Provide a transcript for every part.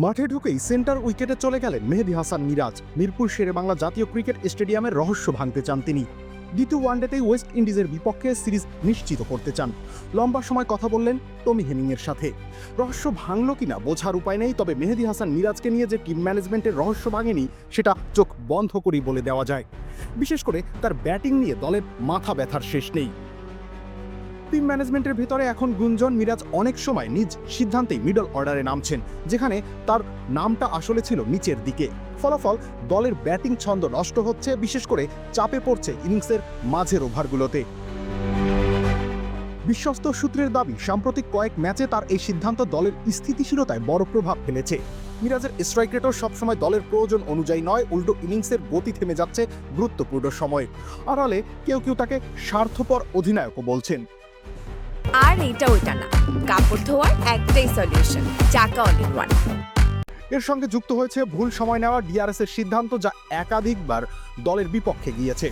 মাঠে ঢুকেই সেন্টার উইকেটে চলে গেলেন মেহেদী হাসান মিরাজ। মিরপুর শেরেবাংলা জাতীয় ক্রিকেট স্টেডিয়ামের রহস্য ভাঙতে চান তিনি। দ্বিতীয় ওয়ানডেতেই ওয়েস্ট ইন্ডিজের বিপক্ষে সিরিজ নিশ্চিত করতে চান। লম্বা সময় কথা বললেন টমি হেমিংয়ের সাথে। রহস্য ভাঙল কিনা বোঝার উপায় নেই, তবে মেহেদী হাসান মিরাজকে নিয়ে যে টিম ম্যানেজমেন্টের রহস্য ভাঙেনি সেটা চোখ বন্ধ করেই বলে দেওয়া যায়। বিশেষ করে তার ব্যাটিং নিয়ে দলের মাথা ব্যথার শেষ নেই। টিম ম্যানেজমেন্টের ভেতরে এখন গুঞ্জন মিরাজ অনেক সময় নিজ সিদ্ধান্তেই মিডল অর্ডারে নামছেন, যেখানে তার নামটা আসলে ছিল নিচের দিকে। ফলাফল দলের ব্যাটিং ছন্দ নষ্ট হচ্ছে, বিশেষ করে চাপে পড়ছে ইনিংসের মাঝের ওভারগুলোতে। বিশ্বস্ত সূত্রের দাবি, সাম্প্রতিক কয়েক ম্যাচে তার এই সিদ্ধান্ত দলের স্থিতিশীলতায় বড় প্রভাব ফেলেছে। মিরাজের স্ট্রাইক রেটও সবসময় দলের প্রয়োজন অনুযায়ী নয়, উল্টো ইনিংসের গতি থেমে যাচ্ছে গুরুত্বপূর্ণ সময়ে। আড়ালে কেউ কেউ তাকে স্বার্থপর অধিনায়কও বলছেন। আর এটা ওইটা না, কাপড় ধোয়ার একটাই সলিউশন, চাকা অল ইন ওয়ান। এর সঙ্গে যুক্ত হয়েছে ভুল সময় নেওয়া ডিআরএস এর সিদ্ধান্ত, যা একাধিকবার দলের বিপক্ষে গিয়েছে।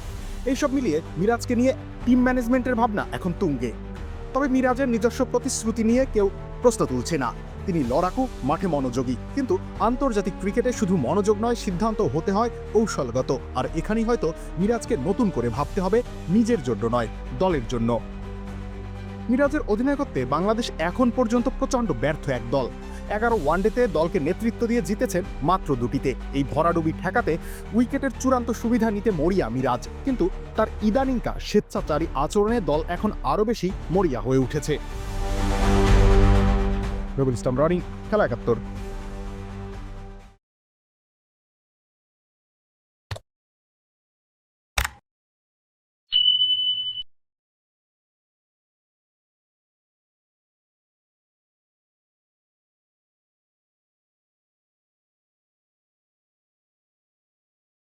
এইসব মিলিয়ে মিরাজকে নিয়ে টিম ম্যানেজমেন্টের ভাবনা এখন তুঙ্গে। তবে মিরাজের নিজস্ব প্রতিশ্রুতি নিয়ে কেউ প্রশ্ন তুলছে না। তিনি লড়াকু, মাঠে মনোযোগী, কিন্তু আন্তর্জাতিক ক্রিকেটে শুধু মনোযোগ নয়, সিদ্ধান্ত হতে হয় কৌশলগত। আর এখানেই হয়তো মিরাজকে নতুন করে ভাবতে হবে, নিজের জন্য নয়, দলের জন্য। মিরাজের অধিনায়কত্বে বাংলাদেশ এখন পর্যন্ত প্রচণ্ড ব্যর্থ এক দল। 11 ওয়ানডেতে দলকে নেতৃত্ব দিয়ে জিতেছেন মাত্র 2টিতে। এই ভরাডুবি ঠেকাতে উইকেটের চূড়ান্ত সুবিধা নিতে মরিয়া মিরাজ, কিন্তু তার ইদানিংকার স্বেচ্ছাচারী আচরণে দল এখন আরও বেশি মরিয়া হয়ে উঠেছে। রবিন ইসলাম, রনি, খেলা 71।